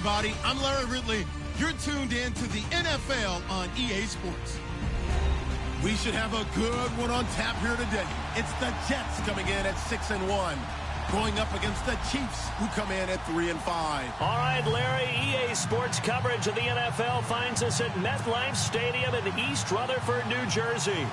everybody. I'm Larry Ridley. You're tuned in to the NFL on EA Sports. We should have a good one on tap here today. It's the Jets coming in at 6-1, going up against the Chiefs, who come in at 3-5. All right, Larry, EA Sports coverage of the NFL finds us at MetLife Stadium in East Rutherford, New Jersey.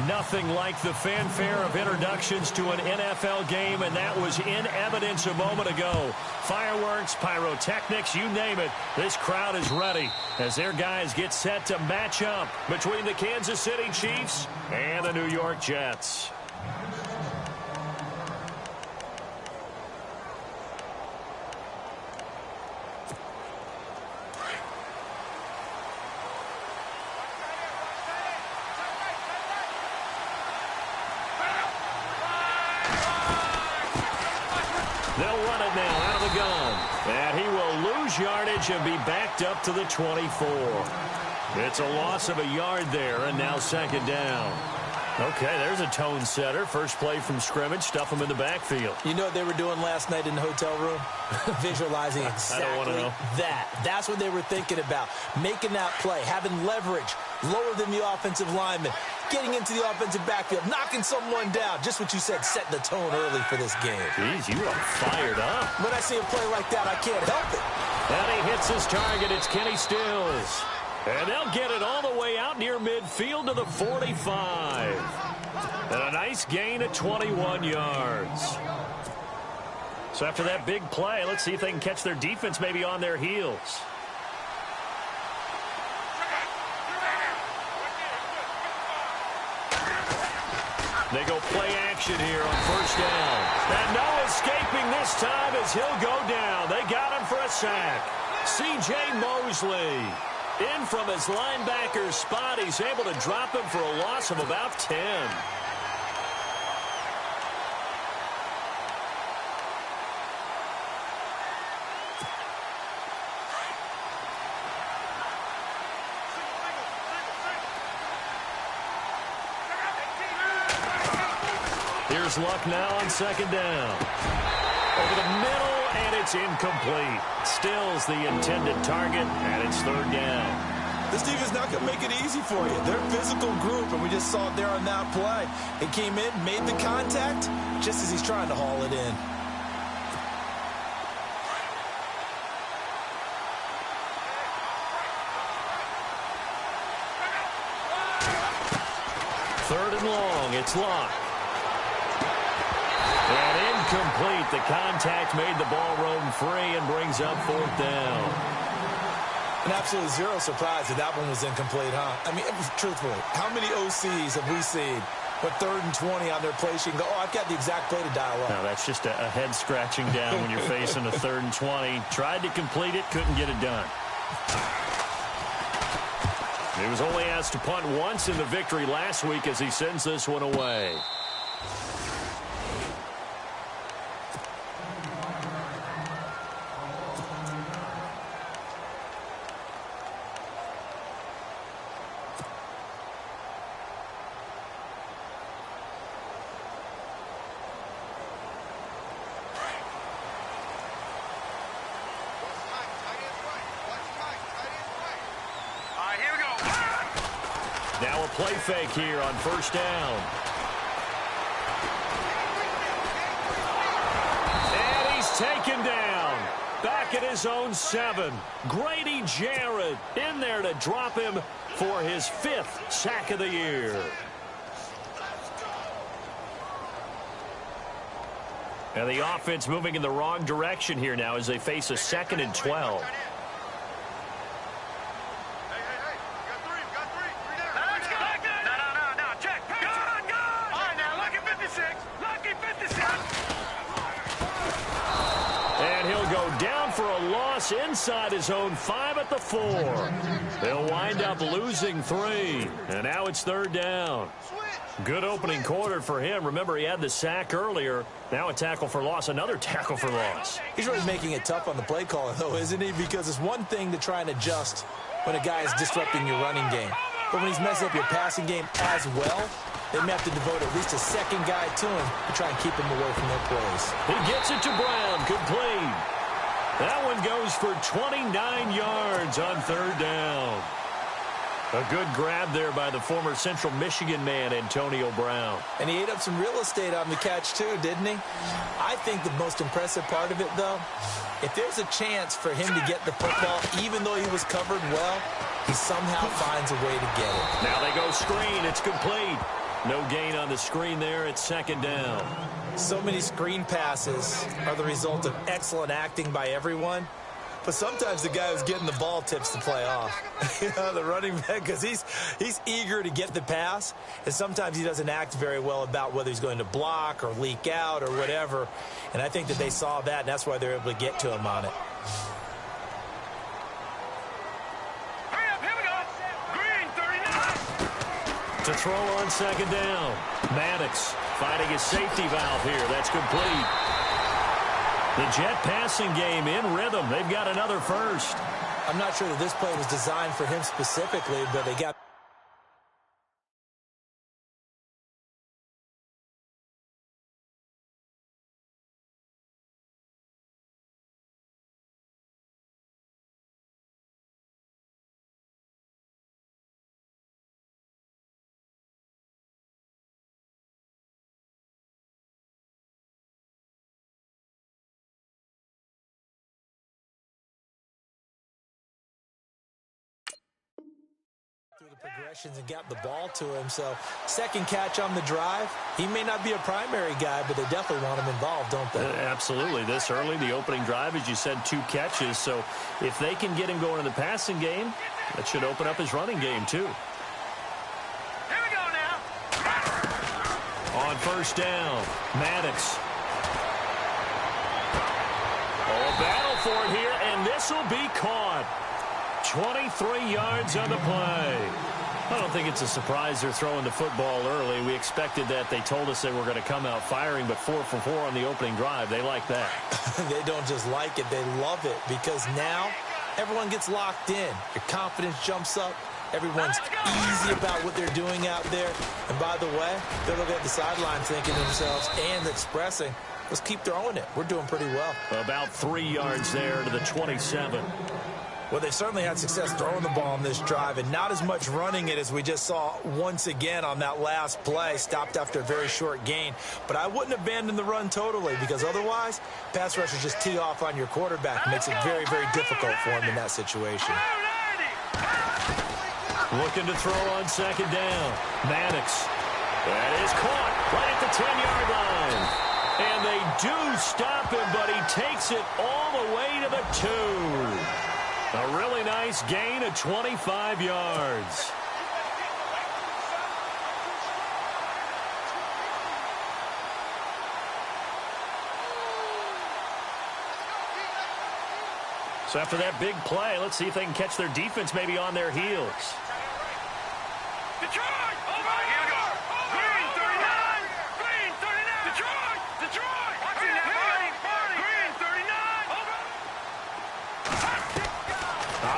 Nothing like the fanfare of introductions to an NFL game, and that was in evidence a moment ago. Fireworks, pyrotechnics, you name it. This crowd is ready as their guys get set to match up between the Kansas City Chiefs and the New York Jets. They'll run it now out of the gun. And he will lose yardage and be backed up to the 24. It's a loss of a yard there, and now second down. Okay, there's a tone setter. First play from scrimmage, stuff them in the backfield. You know what they were doing last night in the hotel room? Visualizing exactly that. That's what they were thinking about. Making that play, having leverage, lower than the offensive lineman, getting into the offensive backfield, knocking someone down. Just what you said, set the tone early for this game. Jeez, you are fired up. When I see a play like that, I can't help it. And he hits his target. It's Kenny Stills. And they'll get it all the way out near midfield to the 45. And a nice gain of 21 yards. So after that big play, let's see if they can catch their defense maybe on their heels. They go play action here on first down. And no escaping this time as he'll go down. They got him for a sack. C.J. Mosley in from his linebacker spot. He's able to drop him for a loss of about 10. Here's Luck now on second down. Over the middle, and it's incomplete. Stills the intended target, and it's third down. This defense not going to make it easy for you. They're a physical group, and we just saw it there on that play. It came in, made the contact, just as he's trying to haul it in. Third and long, it's Luck. And incomplete. The contact made the ball roam free and brings up fourth down. And absolutely zero surprise that that one was incomplete, huh? I mean, truthfully, how many OCs have we seen with 3rd and 20 on their play sheet and go, oh, I've got the exact play to dial up? No, that's just a head scratching down when you're facing a 3rd and 20. Tried to complete it, couldn't get it done. He was only asked to punt once in the victory last week as he sends this one away. Now a play fake here on first down. And he's taken down. Back at his own 7. Grady Jarrett in there to drop him for his 5th sack of the year. And the offense moving in the wrong direction here now as they face a 2nd and 12. Inside his own 5 at the 4. They'll wind up losing 3. And now it's third down. Good opening quarter for him. Remember, he had the sack earlier. Now a tackle for loss, another tackle for loss. He's really making it tough on the play caller, though, isn't he? Because it's one thing to try and adjust when a guy is disrupting your running game. But when he's messing up your passing game as well, they may have to devote at least a second guy to him to try and keep him away from their plays. He gets it to Brown, complete. That one goes for 29 yards on third down. A good grab there by the former Central Michigan man, Antonio Brown. And he ate up some real estate on the catch, too, didn't he? I think the most impressive part of it, though, if there's a chance for him to get the football, even though he was covered well, he somehow finds a way to get it. Now they go screen. It's complete. No gain on the screen there. It's second down. So many screen passes are the result of excellent acting by everyone. But sometimes the guy who's getting the ball tips the play off. You know, the running back, because he's eager to get the pass, and sometimes he doesn't act very well about whether he's going to block or leak out or whatever. And I think that they saw that, and that's why they're able to get to him on it. Hurry up, here we go. Green, 39. To throw on second down. Maddox finding his safety valve here. That's complete. The Jet passing game in rhythm. They've got another first. I'm not sure that this play was designed for him specifically, but they got... through the progressions and got the ball to him. So second catch on the drive. He may not be a primary guy, but they definitely want him involved, don't they? Absolutely. This early, the opening drive, as you said, 2 catches. So if they can get him going in the passing game, that should open up his running game too. Here we go now. On first down, Maddox. Oh, a battle for it here, and this will be caught. 23 yards on the play. I don't think it's a surprise they're throwing the football early. We expected that. They told us they were going to come out firing, but 4 for 4 on the opening drive. They like that. They don't just like it, they love it, because now everyone gets locked in. Your confidence jumps up. Everyone's easy about what they're doing out there. And by the way, they're looking at the sideline thinking to themselves and expressing, let's keep throwing it. We're doing pretty well. About 3 yards there to the 27. Well, they've certainly had success throwing the ball on this drive and not as much running it as we just saw once again on that last play. Stopped after a very short gain. But I wouldn't abandon the run totally, because otherwise, pass rushers just tee off on your quarterback. It makes it very, very difficult for him in that situation. Looking to throw on second down. Maddox. That is caught right at the 10-yard line. And they do stop him, but he takes it all the way to the 2. A really nice gain of 25 yards. So after that big play, let's see if they can catch their defense maybe on their heels. Detroit! Over! Here we go! Green, 39! Green, 39! Detroit! Detroit! Watching that, Barney! Green, 39! Over!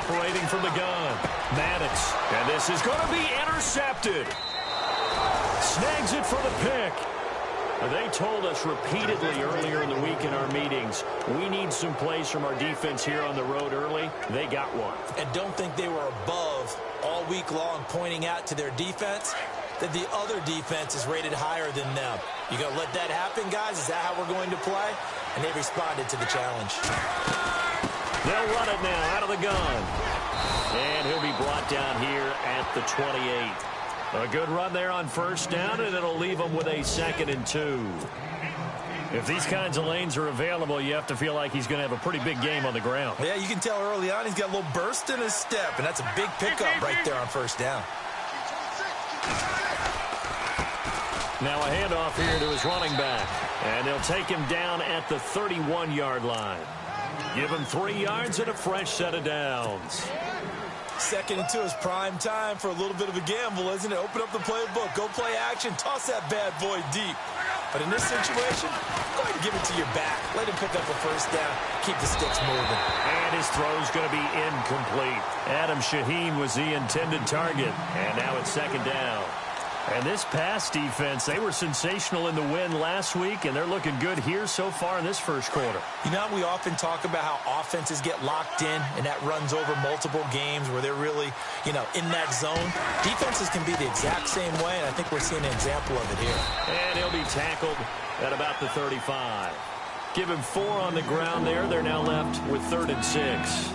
Operating from the gun, Maddox. And this is going to be intercepted. Snags it for the pick. They told us repeatedly earlier in the week in our meetings, we need some plays from our defense here on the road early. They got one. And don't think they were above all week long pointing out to their defense that the other defense is rated higher than them. You going to let that happen, guys? Is that how we're going to play? And they responded to the challenge. They'll run it now out of the gun. And he'll be brought down here at the 28. A good run there on first down, and it'll leave them with a 2nd and 2. If these kinds of lanes are available, you have to feel like he's going to have a pretty big game on the ground. Yeah, you can tell early on he's got a little burst in his step, and that's a big pickup right there on first down. Now a handoff here to his running back, and they'll take him down at the 31-yard line. Give him 3 yards and a fresh set of downs. 2nd and 2 is prime time for a little bit of a gamble, isn't it? Open up the playbook, go play action, toss that bad boy deep. But in this situation, go ahead and give it to your back. Let him pick up a first down, keep the sticks moving. And his throw's going to be incomplete. Adam Shaheen was the intended target, and now it's 2nd down. And this pass defense, they were sensational in the win last week, and they're looking good here so far in this first quarter. You know, we often talk about how offenses get locked in, and that runs over multiple games where they're really, in that zone. Defenses can be the exact same way, and I think we're seeing an example of it here. And he'll be tackled at about the 35. Give him 4 on the ground there. They're now left with 3rd and 6.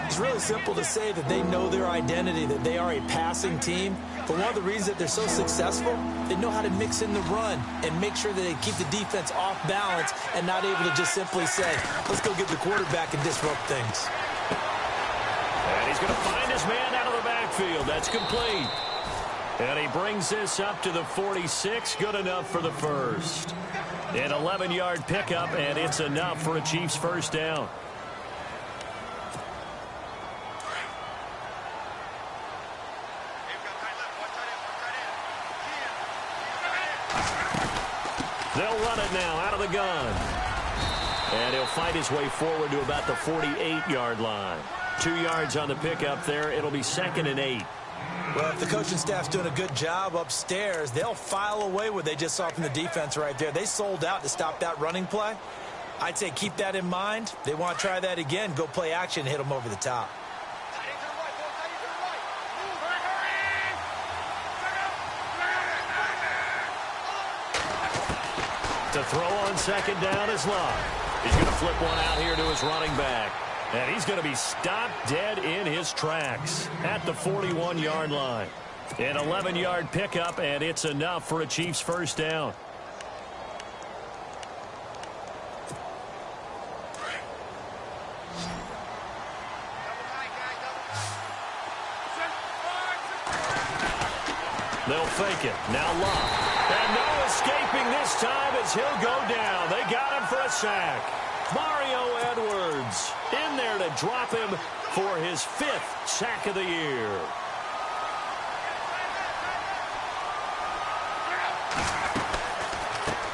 It's really simple to say that they know their identity, that they are a passing team. But one of the reasons that they're so successful, they know how to mix in the run and make sure that they keep the defense off balance and not able to just simply say, let's go get the quarterback and disrupt things. And he's going to find his man out of the backfield. That's complete. And he brings this up to the 46. Good enough for the first. An 11-yard pickup, and it's enough for a Chiefs first down. They'll run it now out of the gun. And he'll fight his way forward to about the 48-yard line. 2 yards on the pickup there. It'll be 2nd and 8. Well, if the coaching staff's doing a good job upstairs, they'll file away what they just saw from the defense right there. They sold out to stop that running play. I'd say keep that in mind. They want to try that again. Go play action and hit them over the top. To throw on 2nd down is Love. He's going to flip one out here to his running back. And he's going to be stopped dead in his tracks at the 41-yard line. An 11-yard pickup, and it's enough for a Chiefs first down. They'll fake it. Now Love. And no escaping this time as he'll go down. They got him for a sack. Mario Edwards in there to drop him for his 5th sack of the year.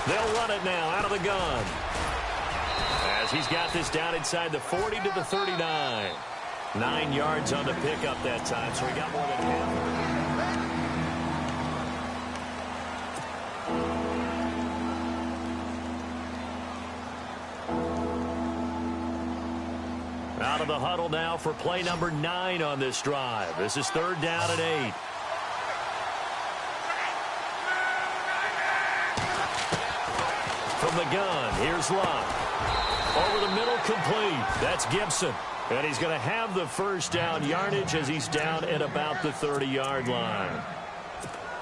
They'll run it now out of the gun. As he's got this down inside the 40 to the 39. 9 yards on the pickup that time, so he got more than half. Out of the huddle now for play number 9 on this drive. This is 3rd down and 8. From the gun, here's Love. Over the middle, complete. That's Gibson. And he's going to have the first down yardage as he's down at about the 30-yard line.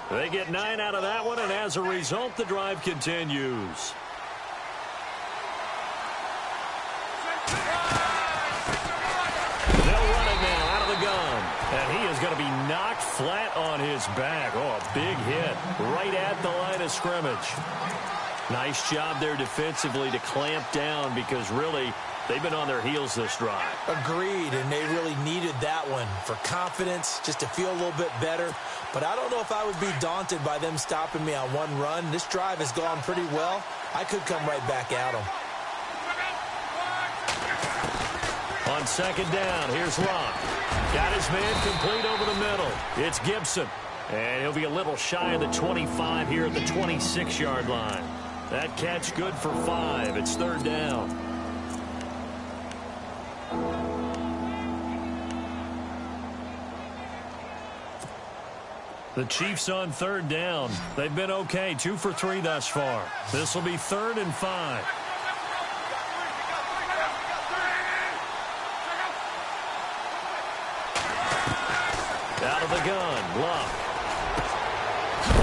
They get 9 out of that one, and as a result, the drive continues. And he is going to be knocked flat on his back. Oh, a big hit right at the line of scrimmage. Nice job there defensively to clamp down because really they've been on their heels this drive. Agreed, and they really needed that one for confidence, just to feel a little bit better. But I don't know if I would be daunted by them stopping me on one run. This drive has gone pretty well. I could come right back at them. On 2nd down, here's Love. Got his man complete over the middle. It's Gibson. And he'll be a little shy of the 25 here at the 26-yard line. That catch good for 5. It's 3rd down. The Chiefs on 3rd down. They've been okay. 2 for 3 thus far. This will be 3rd and 5. Out of the gun, Love.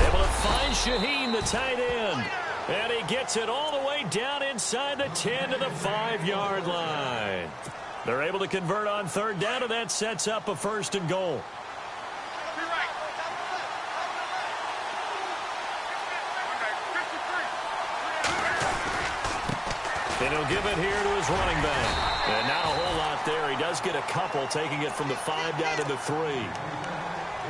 Able to find Shaheen, the tight end. And he gets it all the way down inside the 10 to the 5-yard line. They're able to convert on 3rd down, and that sets up a 1st and goal. And he'll give it here to his running back. And not a whole lot there. He does get a couple, taking it from the 5 down to the 3.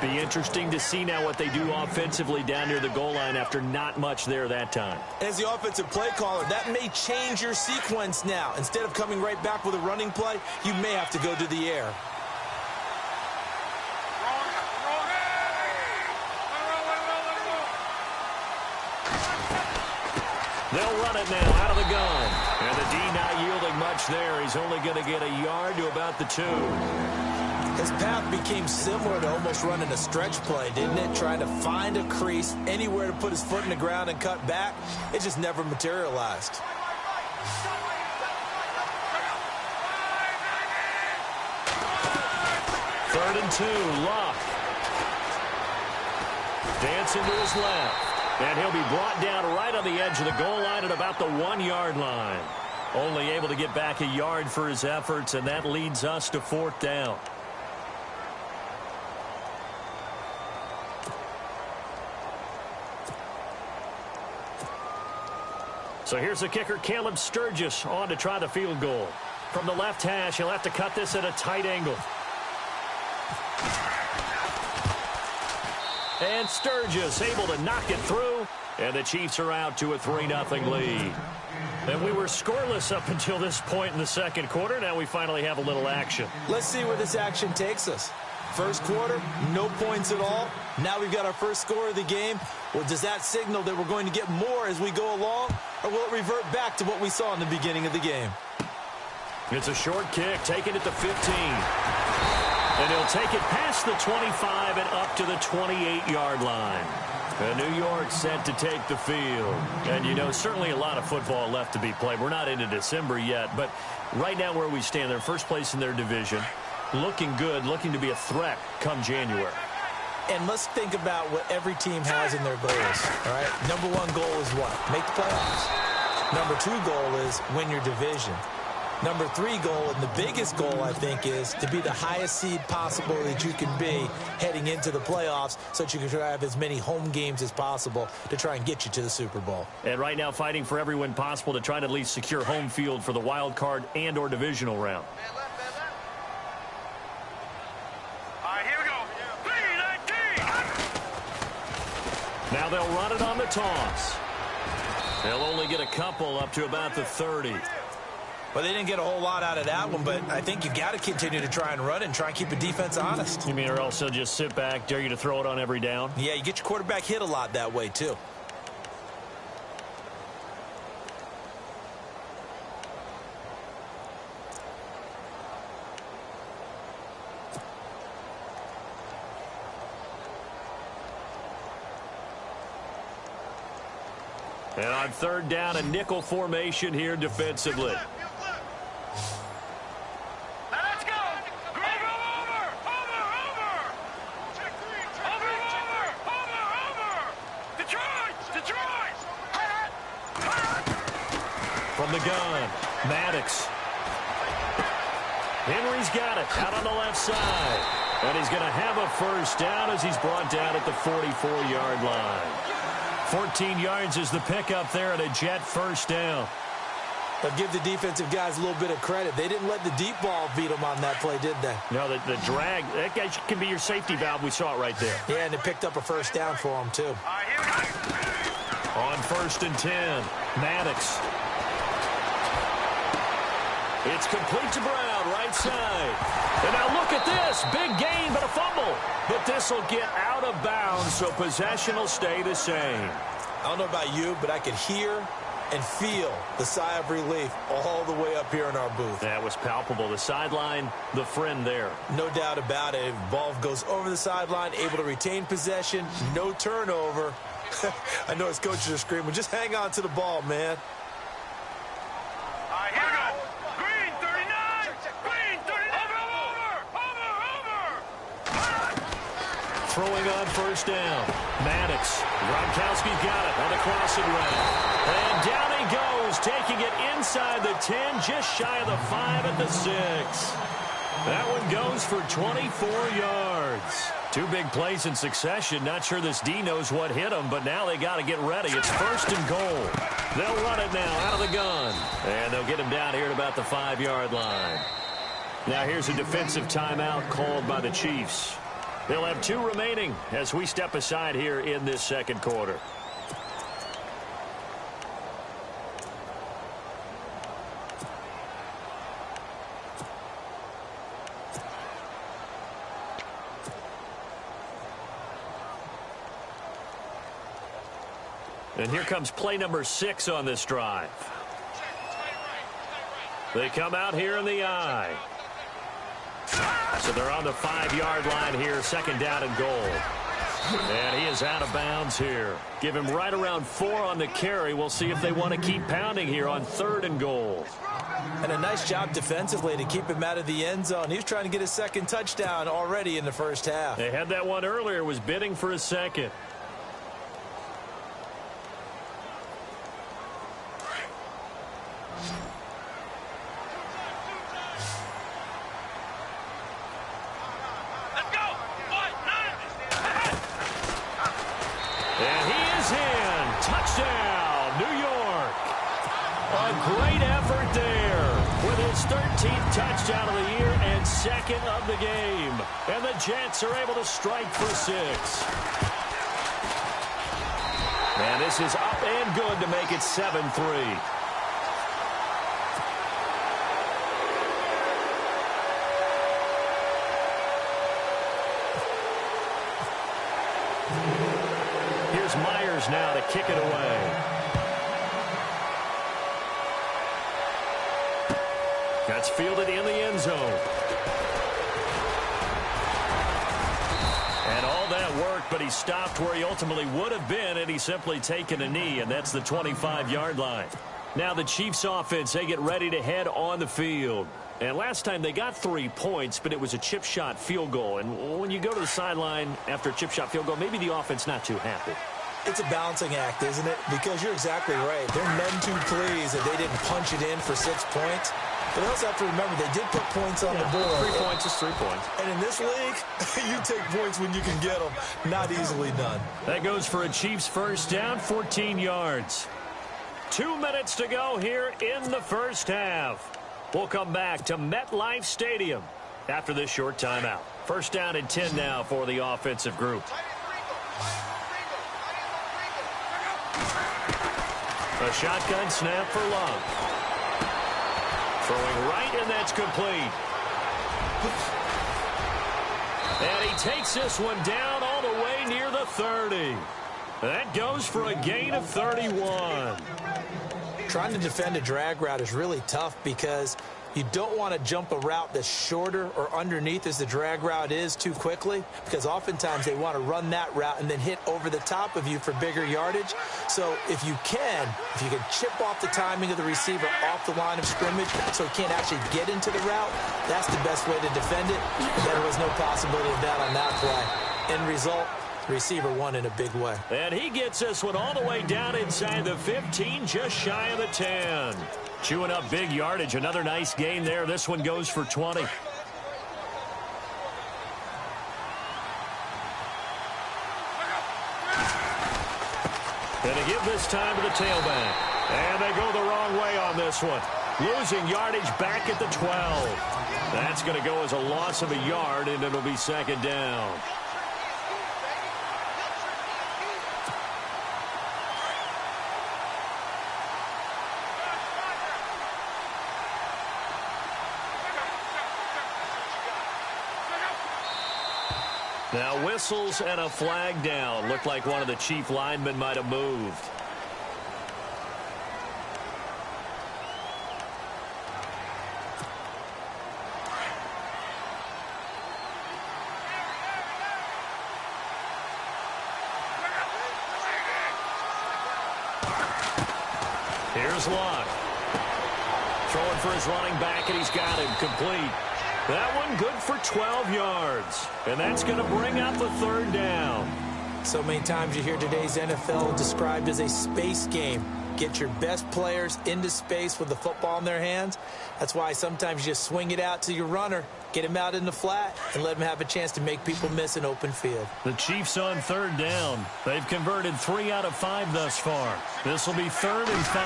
Be interesting to see now what they do offensively down near the goal line after not much there that time. As the offensive play caller, that may change your sequence now. Instead of coming right back with a running play, you may have to go to the air. They'll run it now out of the gun. And the D not yielding much there. He's only going to get a yard to about the 2. His path became similar to almost running a stretch play, didn't it? Trying to find a crease, anywhere to put his foot in the ground and cut back. It just never materialized. Third and 2, Luck. Dancing to his left. And he'll be brought down right on the edge of the goal line at about the 1-yard line. Only able to get back a yard for his efforts, and that leads us to 4th down. So here's the kicker, Caleb Sturgis, on to try the field goal. From the left hash, he'll have to cut this at a tight angle. And Sturgis able to knock it through, and the Chiefs are out to a 3-0 lead. And we were scoreless up until this point in the second quarter. Now we finally have a little action. Let's see where this action takes us. First quarter, no points at all. Now we've got our first score of the game. Well, does that signal that we're going to get more as we go along? Or will it revert back to what we saw in the beginning of the game? It's a short kick, taking it to 15. And he'll take it past the 25 and up to the 28-yard line. And New York set to take the field. And, you know, certainly a lot of football left to be played. We're not into December yet, but right now where we stand, they're first place in their division. Looking good, looking to be a threat come January. And let's think about what every team has in their goals, all right? Number 1 goal is what? Make the playoffs. Number 2 goal is win your division. Number 3 goal, and the biggest goal, I think, is to be the highest seed possible that you can be heading into the playoffs so that you can have as many home games as possible to try and get you to the Super Bowl. And right now fighting for every win possible to try to at least secure home field for the wild card and or divisional round. Now they'll run it on the toss. They'll only get a couple up to about the 30. Well, they didn't get a whole lot out of that one, but I think you've got to continue to try and run and try and keep the defense honest. You mean or else they'll just sit back, dare you to throw it on every down? Yeah, you get your quarterback hit a lot that way, too. And on third down, a nickel formation here defensively. From the gun, Maddox. Henry's got it out on the left side. And he's going to have a first down as he's brought down at the 44-yard line. 14 yards is the pickup there and a Jet first down. But give the defensive guys a little bit of credit. They didn't let the deep ball beat them on that play, did they? No, the drag, that guy can be your safety valve. We saw it right there. Yeah, and they picked up a first down for them, too. On 1st and 10, Maddox. It's complete to Brown, right side. And now look at this. Big gain, but a fumble. But this will get out of bounds, so possession will stay the same. I don't know about you, but I could hear and feel the sigh of relief all the way up here in our booth. That was palpable. The sideline, the friend there. No doubt about it. Ball goes over the sideline, able to retain possession, no turnover. I know his coaches are screaming, just hang on to the ball, man. Here we go. Green 39. Green 39. Over. Throwing on first down. Maddox. Gronkowski's got it on the crossing route. And down he goes, taking it inside the 10, just shy of the 5 at the 6. That one goes for 24 yards. 2 big plays in succession. Not sure this D knows what hit him, but now they got to get ready. It's 1st and goal. They'll run it now out of the gun. And they'll get him down here at about the 5-yard line. Now here's a defensive timeout called by the Chiefs. They'll have 2 remaining as we step aside here in this second quarter. And here comes play number 6 on this drive. They come out here in the I. So they're on the 5-yard line here, second down and goal. And he is out of bounds here. Give him right around 4 on the carry. We'll see if they want to keep pounding here on 3rd and goal. And a nice job defensively to keep him out of the end zone. He was trying to get his second touchdown already in the first half. They had that one earlier, was bidding for a second. And he is in. Touchdown, New York. A great effort there with his 13th touchdown of the year and 2nd of the game. And the Jets are able to strike for 6. And this is up and good to make it 7-3. Here's Myers now to kick it away. That's fielded in the end zone. And all that work, but he stopped where he ultimately would have been had he simply taken a knee, and that's the 25-yard line. Now the Chiefs offense, they get ready to head on the field. And last time they got 3 points, but it was a chip shot field goal. And when you go to the sideline after a chip shot field goal, maybe the offense not too happy. It's a balancing act, isn't it? Because you're exactly right. They're none too pleased that they didn't punch it in for 6 points. But they also have to remember they did put points on the board. 3 points is 3 points. And in this league, you take points when you can get them. Not easily done. That goes for a Chiefs first down, 14 yards. 2 minutes to go here in the first half. We'll come back to MetLife Stadium after this short timeout. First down and 10 now for the offensive group. A shotgun snap for Love. Throwing right, and that's complete. And he takes this one down all the way near the 30. That goes for a gain of 31. Trying to defend a drag route is really tough because you don't want to jump a route that's shorter or underneath as the drag route is too quickly, because oftentimes they want to run that route and then hit over the top of you for bigger yardage. So if you can chip off the timing of the receiver off the line of scrimmage so he can't actually get into the route, that's the best way to defend it. There was no possibility of that on that play. End result, receiver won in a big way. And he gets this one all the way down inside the 15, just shy of the 10. Chewing up big yardage. Another nice gain there. This one goes for 20. And they give this time to the tailback. And they go the wrong way on this one. Losing yardage back at the 12. That's going to go as a loss of a yard, and it'll be second down. Now whistles and a flag down. Looked like one of the Chief linemen might have moved. Here's Locke. Throwing for his running back, and he's got him complete. That one good for 12 yards. And that's going to bring up the third down. So many times you hear today's NFL described as a space game. Get your best players into space with the football in their hands. That's why sometimes you just swing it out to your runner, get him out in the flat, and let him have a chance to make people miss an open field. The Chiefs on third down. They've converted 3 out of 5 thus far. This will be 3rd and 5.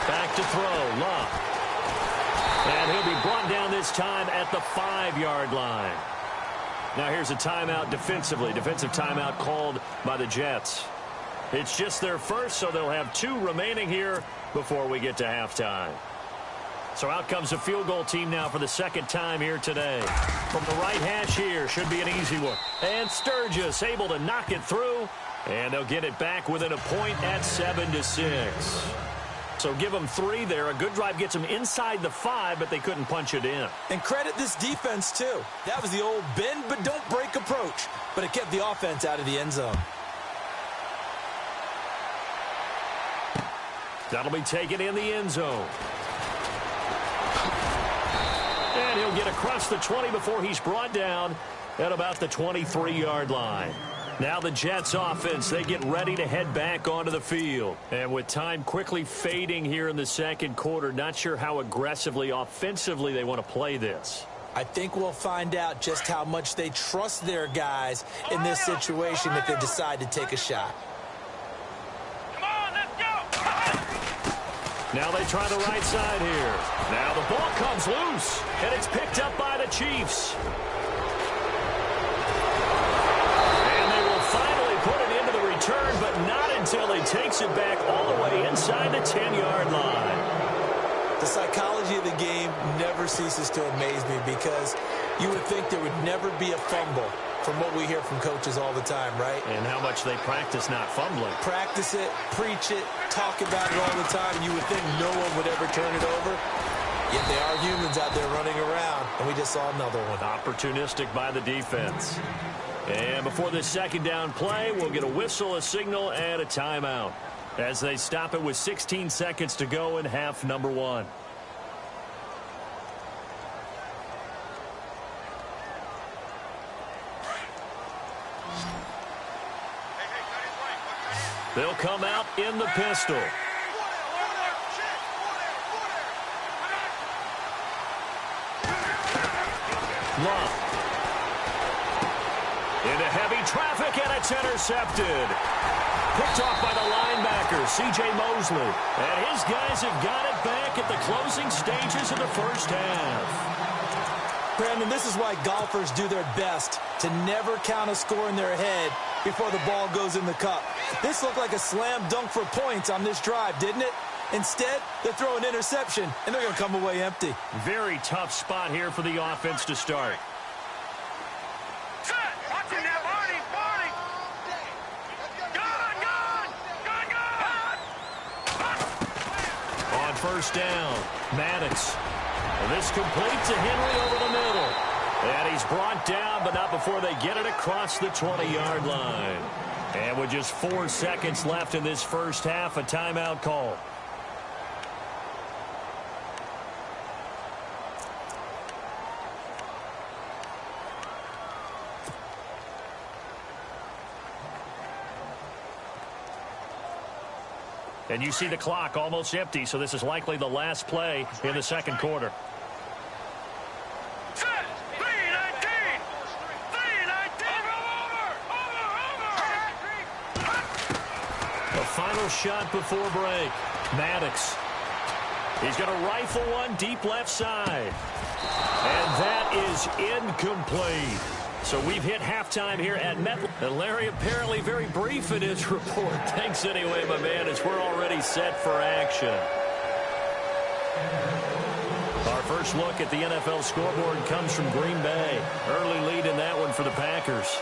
Back to throw, Love. And he'll be brought down this time at the 5-yard line. Now here's a timeout defensively. Defensive timeout called by the Jets. It's just their first, so they'll have 2 remaining here before we get to halftime. So out comes the field goal team now for the second time here today. From the right hash here, should be an easy one. And Sturgis able to knock it through. And they'll get it back within a point at 7-6. So give them 3 there. A good drive gets them inside the 5, but they couldn't punch it in. And credit this defense, too. That was the old bend but don't break approach, but it kept the offense out of the end zone. That'll be taken in the end zone. And he'll get across the 20 before he's brought down at about the 23-yard line. Now the Jets offense, they get ready to head back onto the field. And with time quickly fading here in the second quarter, not sure how aggressively, offensively they want to play this. I think we'll find out just how much they trust their guys in this situation if they decide to take a shot. Come on, let's go. Now they try the right side here. Now the ball comes loose, and it's picked up by the Chiefs. Turn, but not until he takes it back all the way inside the 10-yard line. The psychology of the game never ceases to amaze me because you would think there would never be a fumble from what we hear from coaches all the time, right? And how much they practice not fumbling. Practice it, preach it, talk about it all the time. You would think no one would ever turn it over. Yet they are humans out there running around, and we just saw another one. Opportunistic by the defense. And before this second down play, we'll get a whistle, a signal, and a timeout as they stop it with 16 seconds to go in half number 1. They'll come out in the pistol. Love. Into heavy traffic, and it's intercepted. Picked off by the linebacker, C.J. Mosley. And his guys have got it back at the closing stages of the first half. Brandon, this is why golfers do their best to never count a score in their head before the ball goes in the cup. This looked like a slam dunk for points on this drive, didn't it? Instead, they throw an interception, and they're going to come away empty. Very tough spot here for the offense to start. First down, Maddox. And this complete to Henry over the middle. And he's brought down, but not before they get it across the 20-yard line. And with just 4 seconds left in this first half, a timeout call. And you see the clock almost empty, so this is likely the last play in the second quarter. Set! 3-19! 3-19! The final shot before break. Maddox. He's going to rifle one deep left side. And that is incomplete. So we've hit halftime here at MetLife. And Larry apparently very brief in his report. Thanks anyway, my man, as we're already set for action. Our first look at the NFL scoreboard comes from Green Bay. Early lead in that one for the Packers.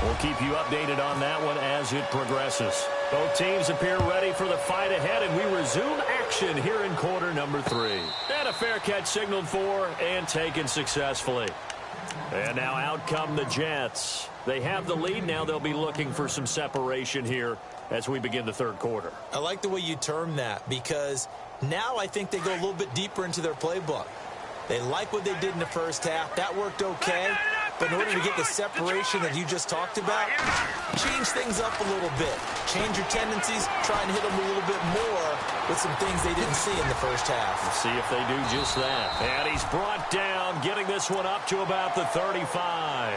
We'll keep you updated on that one as it progresses. Both teams appear ready for the fight ahead, and we resume action here in quarter number 3. And a fair catch signaled for and taken successfully. And now out come the Jets. They have the lead. Now they'll be looking for some separation here as we begin the third quarter. I like the way you term that because now I think they go a little bit deeper into their playbook. They like what they did in the first half. That worked okay. But in order to get the separation that you just talked about, change things up a little bit. Change your tendencies. Try and hit them a little bit more with some things they didn't see in the first half. Let's see if they do just that. And he's brought down, getting this one up to about the 35.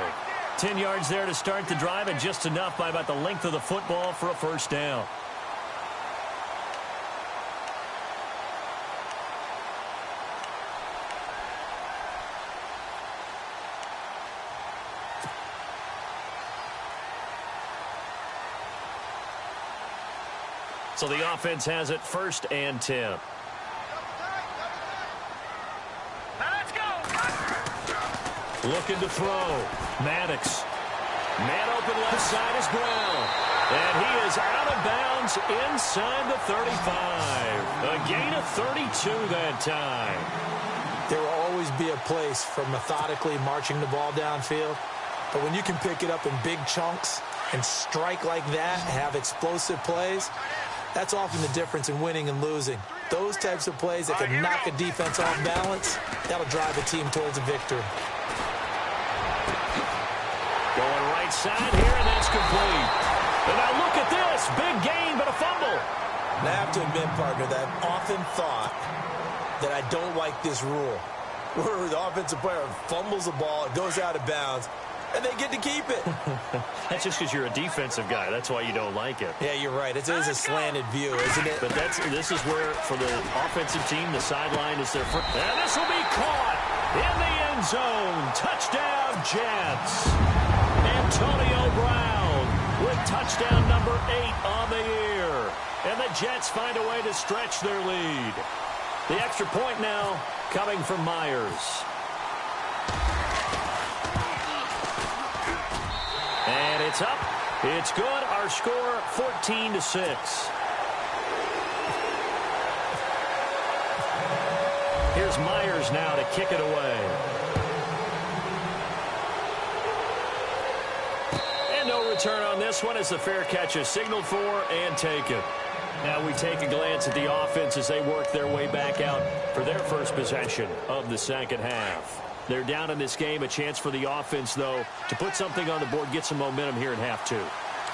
10 yards there to start the drive, and just enough by about the length of the football for a first down. So the offense has it 1st and 10. Let's go! Looking to throw. Maddox. Man open left side is Brown. And he is out of bounds inside the 35. A gain of 32 that time. There will always be a place for methodically marching the ball downfield. But when you can pick it up in big chunks and strike like that, have explosive plays, that's often the difference in winning and losing. Those types of plays that can knock a defense off balance, that'll drive a team towards a victory. Going right side here, and that's complete. And now look at this. Big gain, but a fumble. And I have to admit, partner, that I've often thought that I don't like this rule, where the offensive player fumbles the ball, it goes out of bounds, and they get to keep it. That's just because you're a defensive guy. That's why you don't like it. Yeah, you're right. It is a slanted view, isn't it? But this is where, for the offensive team, the sideline is their first. And this will be caught in the end zone. Touchdown, Jets. Antonio Brown with touchdown number 8 on the year. And the Jets find a way to stretch their lead. The extra point now coming from Myers. And it's up. It's good. Our score 14-6. Here's Myers now to kick it away. And no return on this one as the fair catch is signaled for and taken. Now we take a glance at the offense as they work their way back out for their first possession of the second half. They're down in this game. A chance for the offense, though, to put something on the board, get some momentum here in half 2.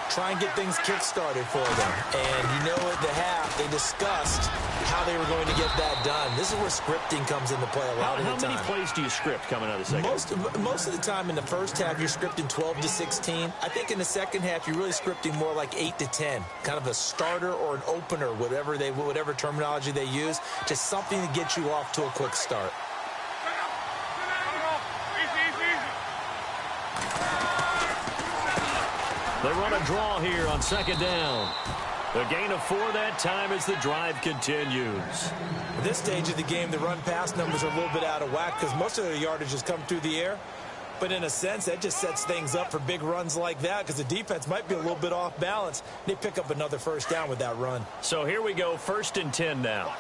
Try and get things kick-started for them. And you know at the half, they discussed how they were going to get that done. This is where scripting comes into play a lot of the time. How many plays do you script coming out of the second half? Most of the time in the first half, you're scripting 12 to 16. I think in the second half, you're really scripting more like 8 to 10. Kind of a starter or an opener, whatever terminology they use. Just something to get you off to a quick start. They run a draw here on second down. A gain of 4 that time as the drive continues. At this stage of the game, the run-pass numbers are a little bit out of whack because most of their yardage has come through the air. But in a sense, that just sets things up for big runs like that because the defense might be a little bit off balance. They pick up another first down with that run. So here we go, 1st and 10 now.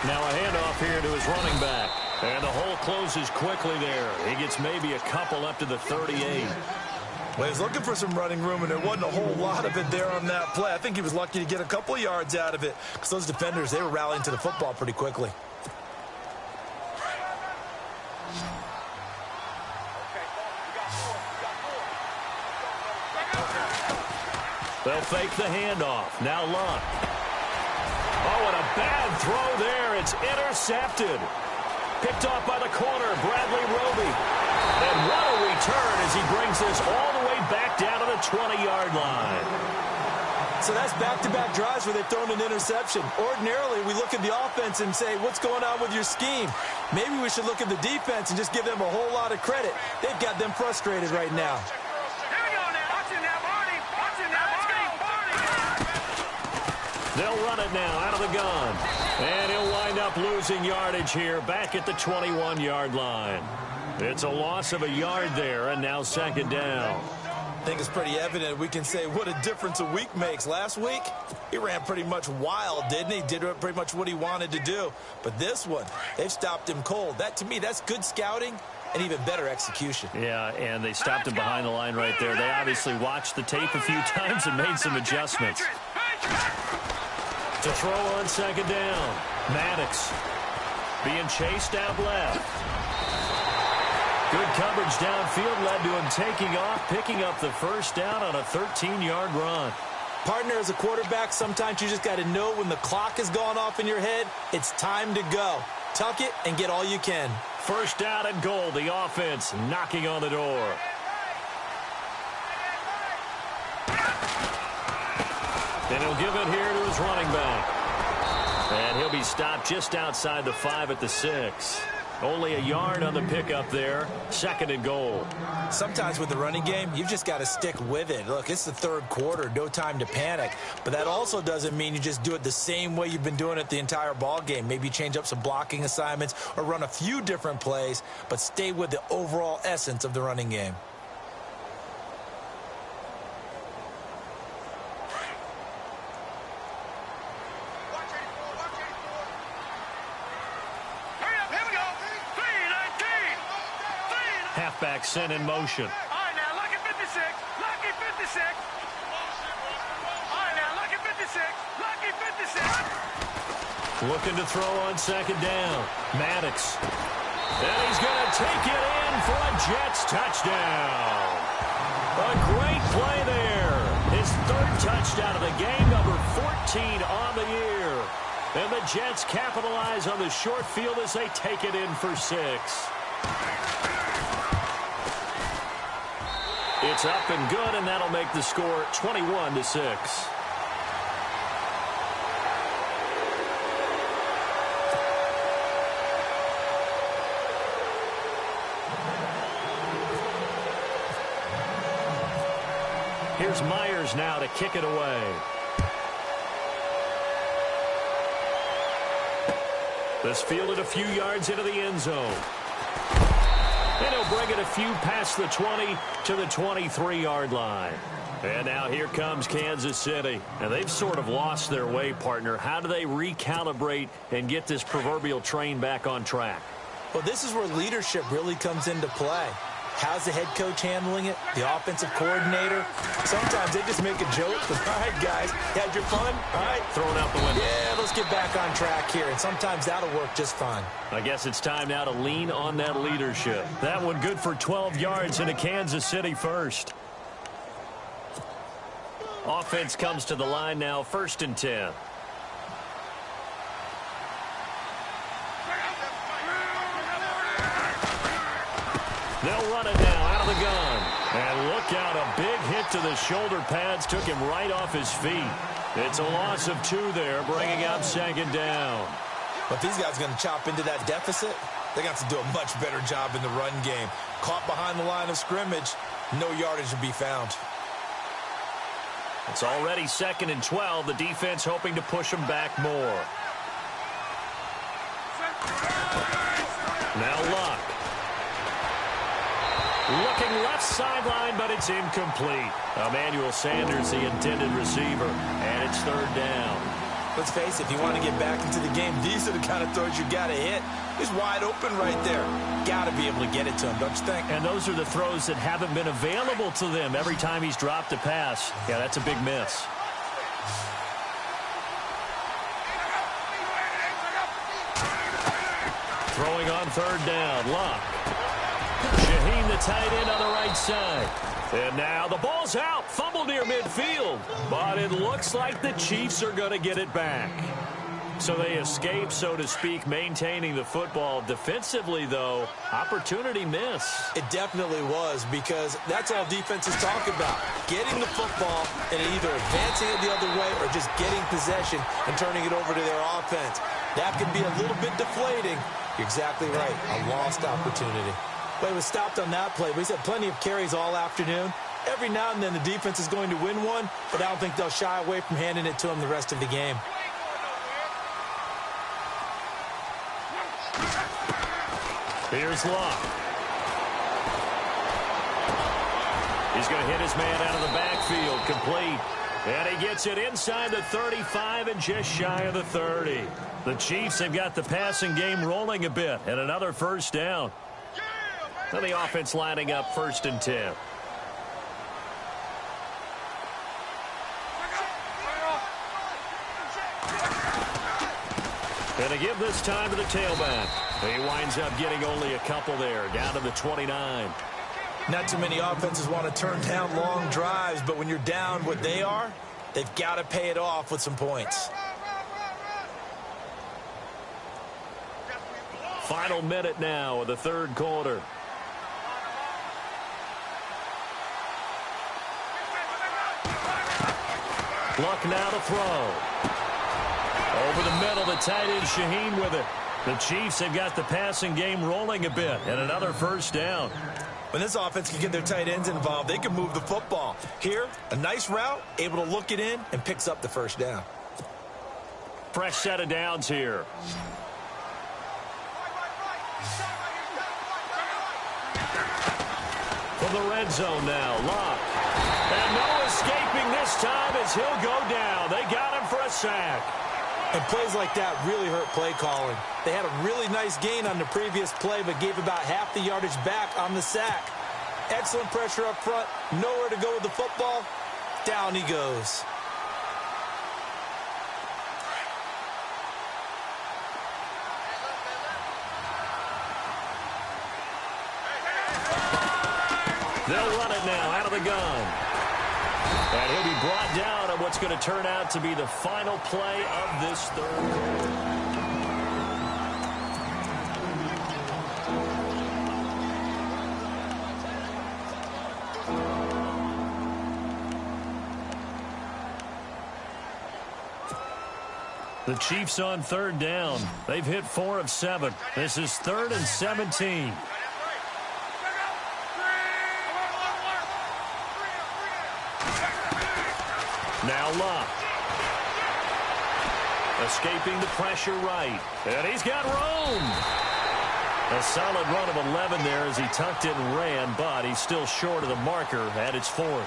Now a handoff here to his running back. And the hole closes quickly there. He gets maybe a couple up to the 38. Well, he was looking for some running room, and there wasn't a whole lot of it there on that play. I think he was lucky to get a couple of yards out of it because those defenders, they were rallying to the football pretty quickly. They'll fake the handoff. Now Luck. Oh, and a bad throw there. It's intercepted. Picked off by the corner, Bradley Roby. And what a return as he brings this all the way back down to the 20-yard line. So that's back-to-back drives where they've thrown an interception. Ordinarily, we look at the offense and say, what's going on with your scheme? Maybe we should look at the defense and just give them a whole lot of credit. They've got them frustrated right now. They'll run it now out of the gun. And he'll wind up losing yardage here back at the 21-yard line. It's a loss of a yard there, and now second down. I think it's pretty evident. We can say what a difference a week makes. Last week, he ran pretty much wild, didn't he? Did pretty much what he wanted to do. But this one, they've stopped him cold. That, to me, that's good scouting and even better execution. Yeah, and they stopped him behind the line right there. They obviously watched the tape a few times and made some adjustments. To throw on second down. Maddox being chased out left. Good coverage downfield led to him taking off, picking up the first down on a 13-yard run. Partner, as a quarterback, sometimes you just got to know when the clock has gone off in your head, it's time to go. Tuck it and get all you can. First down and goal, the offense knocking on the door. And he'll give it here to his running back. And he'll be stopped just outside the 5 at the 6. Only a yard on the pickup there. 2nd and goal. Sometimes with the running game, you've just got to stick with it. Look, it's the 3rd quarter, no time to panic. But that also doesn't mean you just do it the same way you've been doing it the entire ball game. Maybe change up some blocking assignments or run a few different plays, but stay with the overall essence of the running game. Halfback sent in motion. All right, now, lucky 56. Lucky 56. All right, now, lucky 56. Lucky 56. Looking to throw on 2nd down. Maddox. And he's going to take it in for a Jets touchdown. A great play there. His 3rd touchdown of the game, number 14 on the year. And the Jets capitalize on the short field as they take it in for 6. It's up and good, and that'll make the score 21-6. Here's Myers now to kick it away. This fielded a few yards into the end zone. And he'll bring it a few past the 20 to the 23-yard line. And now here comes Kansas City. And they've sort of lost their way, partner. How do they recalibrate and get this proverbial train back on track? Well, this is where leadership really comes into play. How's the head coach handling it? The offensive coordinator? Sometimes they just make a joke. All right, guys, had your fun? All right. Throwing out the window. Yeah, let's get back on track here. And sometimes that'll work just fine. I guess it's time now to lean on that leadership. That one good for 12 yards into Kansas City first. Offense comes to the line now, 1st and 10. They'll run it now out of the gun. And look out, a big hit to the shoulder pads took him right off his feet. It's a loss of 2 there, bringing up 2nd down. But these guys are going to chop into that deficit. They got to do a much better job in the run game. Caught behind the line of scrimmage, no yardage to be found. It's already 2nd and 12. The defense hoping to push them back more. Now Luck. Looking left sideline, but it's incomplete. Emmanuel Sanders, the intended receiver, and it's 3rd down. Let's face it, if you want to get back into the game, these are the kind of throws you got to hit. He's wide open right there. Got to be able to get it to him, don't you think? And those are the throws that haven't been available to them every time he's dropped a pass. Yeah, that's a big miss. Throwing on 3rd down, Luck. Shaheen, the tight end, on the right side. And now the ball's out. Fumble near midfield. But it looks like the Chiefs are going to get it back. So they escape, so to speak, maintaining the football. Defensively, though, opportunity miss. It definitely was, because that's all defenses talk about. Getting the football and either advancing it the other way or just getting possession and turning it over to their offense. That can be a little bit deflating. You're exactly right. A lost opportunity. Well, he was stopped on that play, but he's had plenty of carries all afternoon. Every now and then the defense is going to win one, but I don't think they'll shy away from handing it to him the rest of the game. Here's Luck. He's going to hit his man out of the backfield, complete. And he gets it inside the 35 and just shy of the 30. The Chiefs have got the passing game rolling a bit, and another 1st down. And the offense lining up 1st and 10. And to give this time to the tailback. He winds up getting only a couple there, down to the 29. Not too many offenses want to turn down long drives, but when you're down what they are, they've got to pay it off with some points. Final minute now of the 3rd quarter. Luck now to throw. Over the middle, the tight end Shaheen with it. The Chiefs have got the passing game rolling a bit, and another first down. When this offense can get their tight ends involved, they can move the football. Here, a nice route, able to look it in, and picks up the first down. Fresh set of downs here. From the red zone now, Locke. And no escaping this time as he'll go down. They got him for a sack. And plays like that really hurt play calling. They had a really nice gain on the previous play, but gave about half the yardage back on the sack. Excellent pressure up front. Nowhere to go with the football. Down he goes. They'll run it now out of the gun. And he'll be brought down on what's going to turn out to be the final play of this third. The Chiefs on third down. They've hit 4 of 7. This is 3rd and 17. Now Locke. Escaping the pressure right. And he's got room. A solid run of 11 there as he tucked it and ran, but he's still short of the marker at its 4th.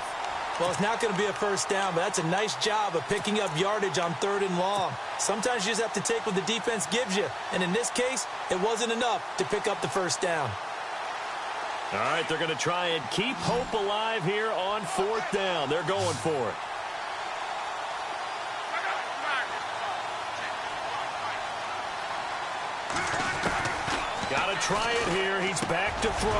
Well, it's not going to be a first down, but that's a nice job of picking up yardage on 3rd and long. Sometimes you just have to take what the defense gives you, and in this case, it wasn't enough to pick up the first down. All right, they're going to try and keep hope alive here on 4th down. They're going for it. Got to try it here. He's back to throw.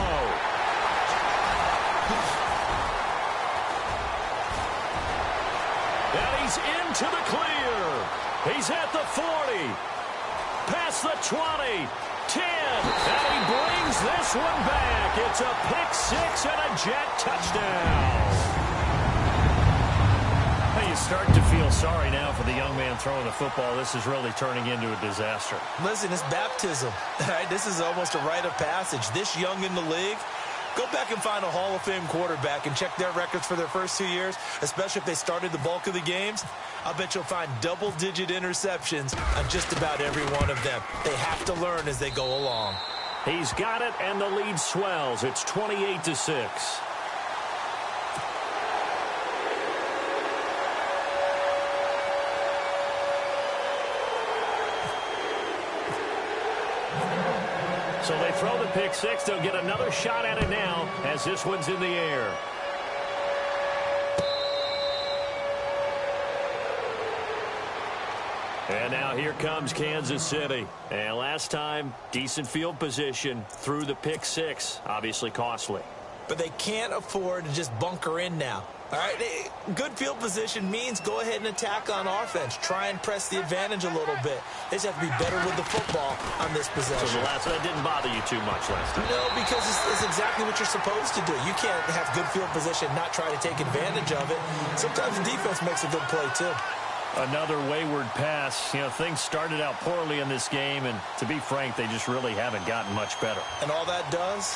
And he's into the clear. He's at the 40. Past the 20. 10. And he brings this one back. It's a pick 6 and a Jet touchdown. You start to feel sorry now for the young man throwing the football. This is really turning into a disaster. Listen, it's baptism. Right? This is almost a rite of passage. This young in the league, go back and find a Hall of Fame quarterback and check their records for their first 2 years, especially if they started the bulk of the games. I'll bet you'll find double-digit interceptions on just about every one of them. They have to learn as they go along. He's got it, and the lead swells. It's 28-6. So they throw the pick 6. They'll get another shot at it now as this one's in the air. And now here comes Kansas City. And last time, decent field position through the pick 6. Obviously costly. But they can't afford to just bunker in now. All right, good field position means go ahead and attack on offense. Try and press the advantage a little bit. They just have to be better with the football on this possession. So that didn't bother you too much last time? No, because it's exactly what you're supposed to do. You can't have good field position, not try to take advantage of it. Sometimes the defense makes a good play, too. Another wayward pass. You know, things started out poorly in this game, and to be frank, they just really haven't gotten much better. And all that does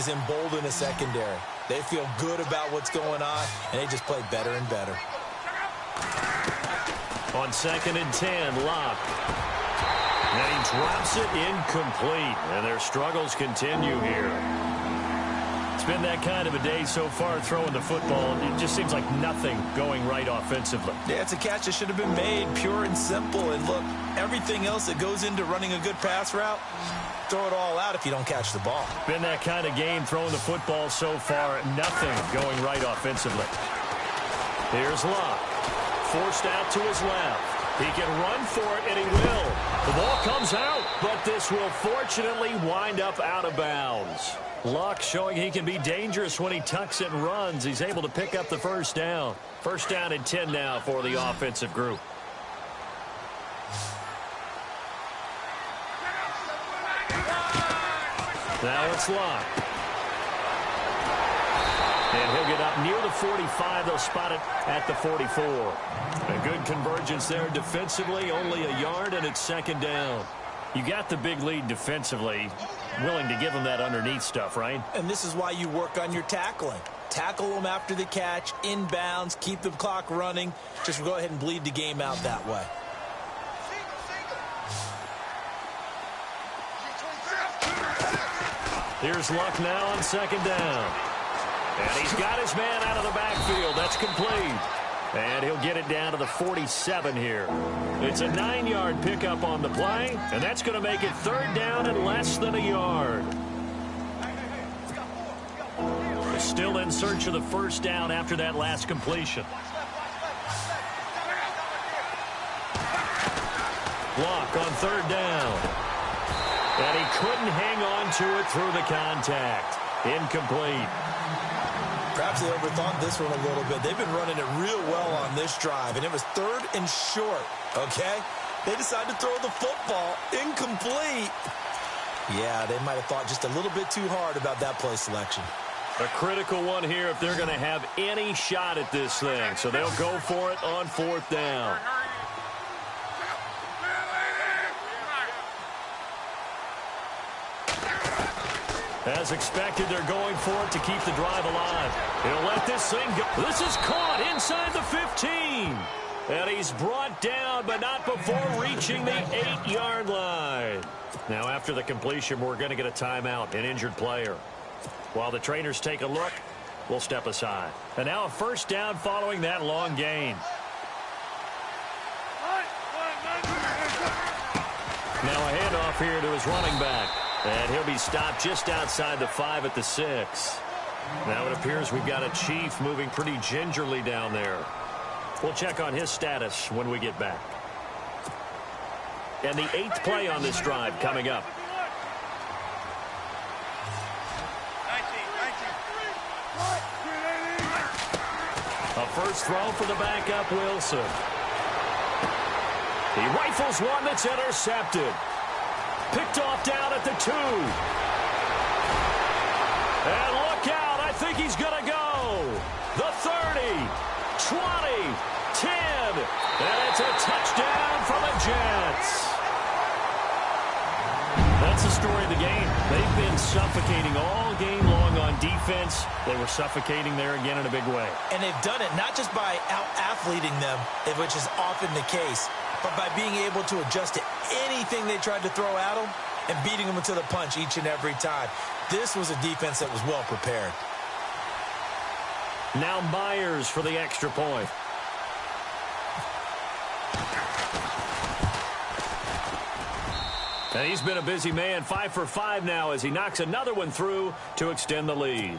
is embolden a secondary. They feel good about what's going on, and they just play better and better. On 2nd and 10, Locke. And he drops it incomplete, and their struggles continue here. It's been that kind of a day so far throwing the football. It just seems like nothing going right offensively. Yeah, it's a catch that should have been made, pure and simple. And look, everything else that goes into running a good pass route, throw it all out if you don't catch the ball. Been that kind of game throwing the football so far. Nothing going right offensively. Here's Locke. Forced out to his left. He can run for it, and he will. The ball comes out, but this will fortunately wind up out of bounds. Locke showing he can be dangerous when he tucks it and runs. He's able to pick up the first down. First down and 10 now for the offensive group. Now it's Locke. And he'll get up near the 45. They'll spot it at the 44. A good convergence there defensively. Only a yard, and it's 2nd down. You got the big lead defensively, willing to give them that underneath stuff, right? And this is why you work on your tackling. Tackle them after the catch, inbounds, keep the clock running. Just go ahead and bleed the game out that way. Here's Luck now on second down. And he's got his man out of the backfield. That's complete. And he'll get it down to the 47 here. It's a 9-yard pickup on the play, and that's going to make it third down and less than a yard. Still in search of the first down after that last completion. Luck on third down. And he couldn't hang on to it through the contact. Incomplete. Perhaps they overthought this one a little bit. They've been running it real well on this drive, and it was third and short, okay? They decided to throw the football. Incomplete. Yeah, they might have thought just a little bit too hard about that play selection. A critical one here if they're going to have any shot at this thing. So they'll go for it on fourth down. As expected, they're going for it to keep the drive alive. He'll let this thing go. This is caught inside the 15. And he's brought down, but not before reaching the 8-yard line. Now, after the completion, we're going to get a timeout, an injured player. While the trainers take a look, we'll step aside. And now a first down following that long gain. Now a handoff here to his running back. And he'll be stopped just outside the 5 at the 6. Now it appears we've got a Chief moving pretty gingerly down there. We'll check on his status when we get back. And the 8th play on this drive coming up. A first throw for the backup, Wilson. He rifles one that's intercepted. Picked off down at the 2. And look out, I think he's going to go. The 30, 20, 10, and it's a touchdown for the Jets. That's the story of the game. They've been suffocating all game long on defense. They were suffocating there again in a big way. And they've done it not just by out-athleting them, which is often the case, but by being able to adjust to anything they tried to throw at them and beating them to the punch each and every time. This was a defense that was well prepared. Now Myers for the extra point. And he's been a busy man, 5 for 5 now as he knocks another one through to extend the lead.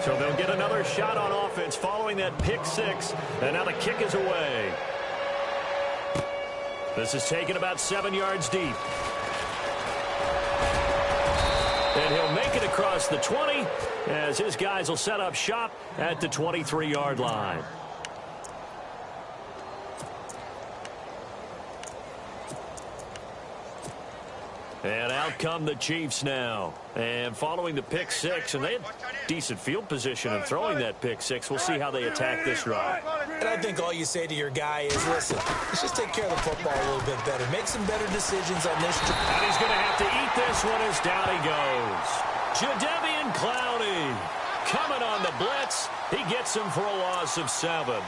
So they'll get another shot on offense following that pick 6, and now the kick is away. This is taken about 7 yards deep. And he'll make it across the 20 as his guys will set up shop at the 23-yard line. And out come the Chiefs now. And following the pick 6, and they had decent field position in throwing that pick 6. We'll see how they attack this drive. And I think all you say to your guy is, listen, let's just take care of the football a little bit better. Make some better decisions on this drive. And he's going to have to eat this one as down he goes. Jadeveon Clowney coming on the blitz. He gets him for a loss of 7.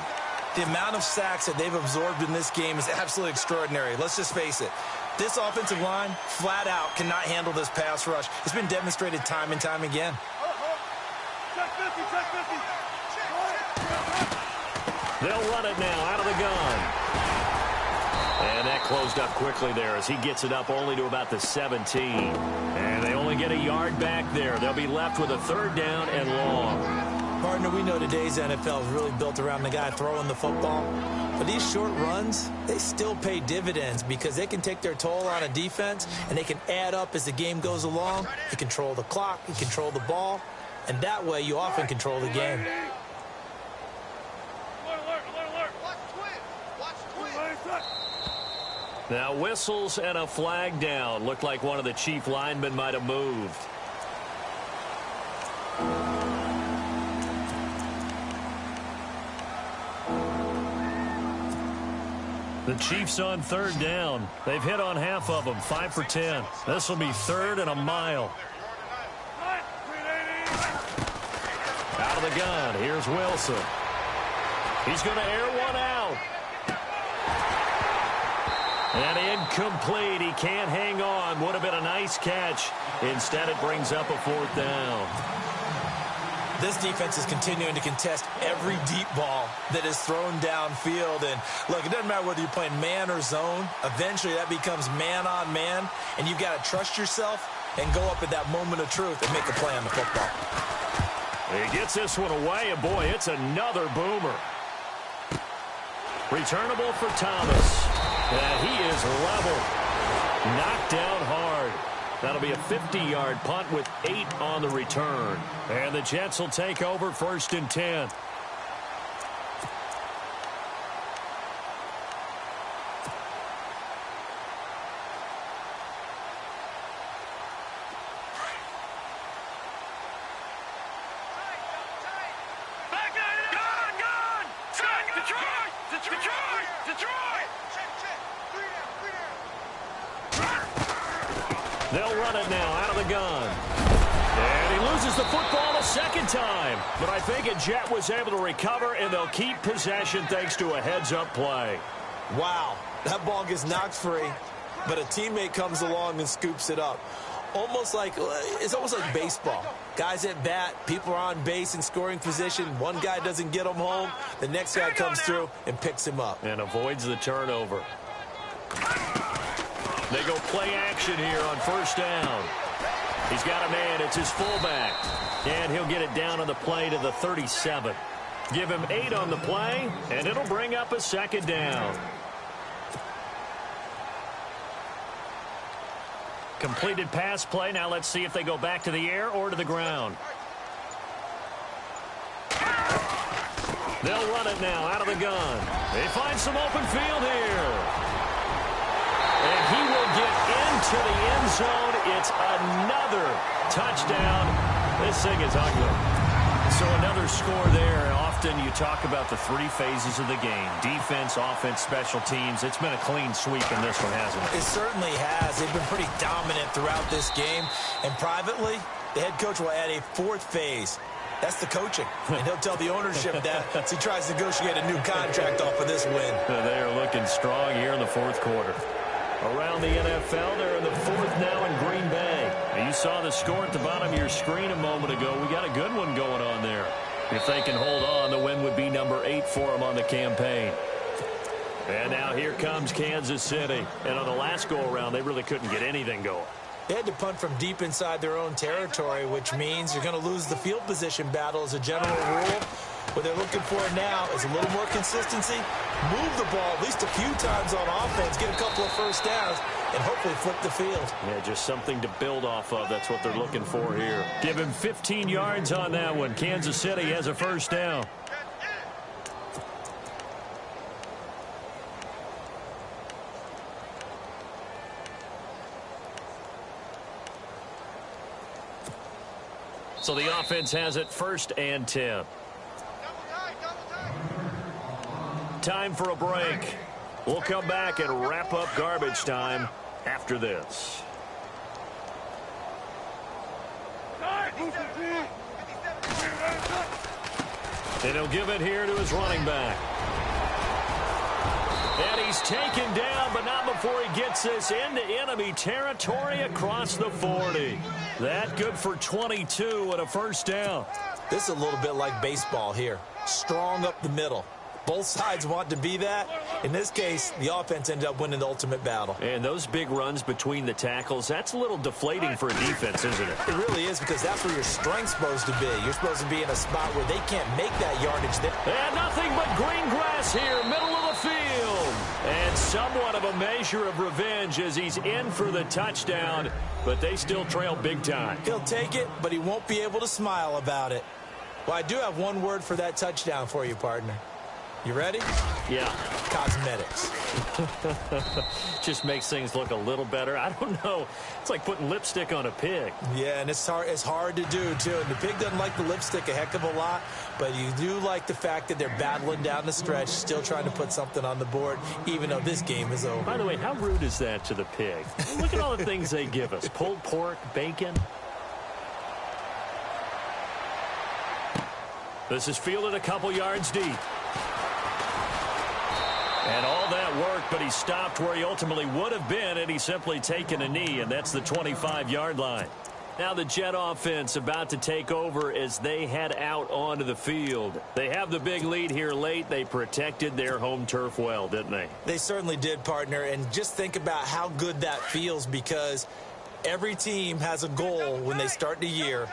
The amount of sacks that they've absorbed in this game is absolutely extraordinary. Let's just face it. This offensive line, flat out, cannot handle this pass rush. It's been demonstrated time and time again. They'll run it now out of the gun. And that closed up quickly there as he gets it up only to about the 17. And they only get a yard back there. They'll be left with a third down and long. Partner, we know today's NFL is really built around the guy throwing the football. But these short runs, they still pay dividends because they can take their toll on a defense and they can add up as the game goes along. You control the clock, you control the ball, and that way you often control the game. Now whistles and a flag down. Looked like one of the Chief linemen might have moved. The Chiefs on third down. They've hit on half of them, 5 for 10. This will be third and a mile. Out of the gun, here's Wilson. He's going to air one out. And incomplete. He can't hang on. Would have been a nice catch. Instead, it brings up a fourth down. This defense is continuing to contest every deep ball that is thrown downfield. And, look, it doesn't matter whether you're playing man or zone. Eventually, that becomes man on man. And you've got to trust yourself and go up at that moment of truth and make a play on the football. He gets this one away, and, boy, it's another boomer. Returnable for Thomas. And he is level. Knocked down hard. That'll be a 50-yard punt with 8 on the return. And the Jets will take over 1st and 10. They'll run it now out of the gun. And he loses the football a second time. But I think a Jet was able to recover, and they'll keep possession thanks to a heads-up play. Wow, that ball gets knocked free, but a teammate comes along and scoops it up. It's almost like baseball. Guys at bat, people are on base in scoring position. One guy doesn't get him home. The next guy comes through and picks him up. And avoids the turnover. They go play action here on 1st down. He's got a man. It's his fullback. And he'll get it down on the play to the 37. Give him 8 on the play, and it'll bring up a 2nd down. Completed pass play. Now let's see if they go back to the air or to the ground. They'll run it now out of the gun. They find some open field here. And he will get into the end zone. It's another touchdown. This thing is ugly. So another score there. Often you talk about the 3 phases of the game. Defense, offense, special teams. It's been a clean sweep in this one, hasn't it? It certainly has. They've been pretty dominant throughout this game. And privately, the head coach will add a 4th phase. That's the coaching. And he'll tell the ownership that as he tries to negotiate a new contract off of this win. They are looking strong here in the 4th quarter. Around the NFL, they're in the 4th now in Green Bay. And you saw the score at the bottom of your screen a moment ago. We got a good one going on there. If they can hold on, the win would be number 8 for them on the campaign. And now here comes Kansas City. And on the last go-around, they really couldn't get anything going. They had to punt from deep inside their own territory, which means you're going to lose the field position battle as a general rule. What they're looking for now is a little more consistency, move the ball at least a few times on offense, get a couple of 1st downs, and hopefully flip the field. Yeah, just something to build off of. That's what they're looking for here. Give him 15 yards on that one. Kansas City has a 1st down. So the offense has it 1st and 10. Time for a break. We'll come back and wrap up garbage time after this. And he'll give it here to his running back. And he's taken down, but not before he gets this into enemy territory across the 40. That good for 22 and a 1st down. This is a little bit like baseball here. Strong up the middle. Both sides want to be that. In this case, the offense ended up winning the ultimate battle. And those big runs between the tackles, that's a little deflating for a defense, isn't it? It really is, because that's where your strength's supposed to be. You're supposed to be in a spot where they can't make that yardage there. And nothing but green grass here, middle of the field. And somewhat of a measure of revenge as he's in for the touchdown, but they still trail big time. He'll take it, but he won't be able to smile about it. Well, I do have one word for that touchdown for you, partner. You ready? Yeah. Cosmetics. Just makes things look a little better. I don't know. It's like putting lipstick on a pig. Yeah, and it's hard to do, too. And the pig doesn't like the lipstick a heck of a lot, but you do like the fact that they're battling down the stretch, still trying to put something on the board, even though this game is over. By the way, how rude is that to the pig? Look at all the things they give us. Pulled pork, bacon. This is fielded a couple yards deep. And all that work, but he stopped where he ultimately would have been had he simply taken a knee, and that's the 25-yard line. Now the Jet offense about to take over as they head out onto the field. They have the big lead here late. They protected their home turf well, didn't they? They certainly did, partner, and just think about how good that feels, because every team has a goal when they start the year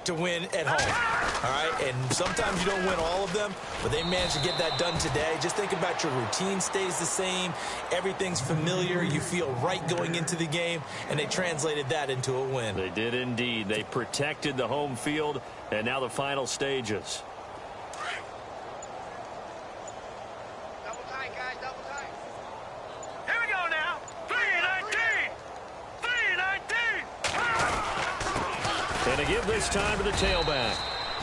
to win at home, all right? And sometimes you don't win all of them, but they managed to get that done today. Just think about your routine stays the same. Everything's familiar. You feel right going into the game, and they translated that into a win. They did indeed. They protected the home field, and now the final stages. Double tight, guys, double tight. Here we go now. 3-19. 3-19. And to give this time to the tailback.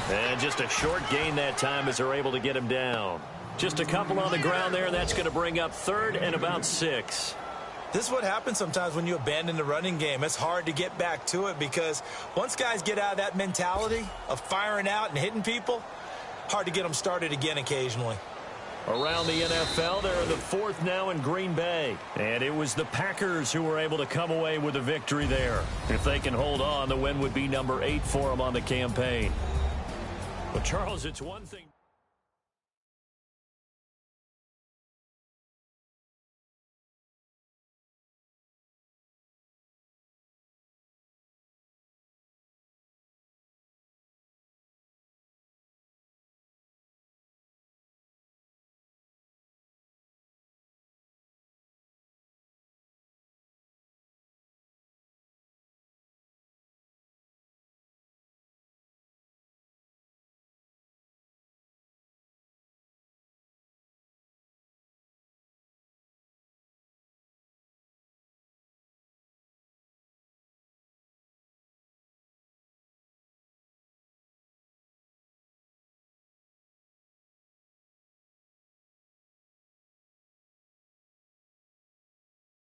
And just a short gain that time as they're able to get him down. Just a couple on the ground there, and that's going to bring up 3rd and about 6. This is what happens sometimes when you abandon the running game. It's hard to get back to it, because once guys get out of that mentality of firing out and hitting people, hard to get them started again occasionally. Around the NFL, they're in the 4th now in Green Bay. And it was the Packers who were able to come away with a victory there. If they can hold on, the win would be number 8 for them on the campaign. But, Charles, it's one thing.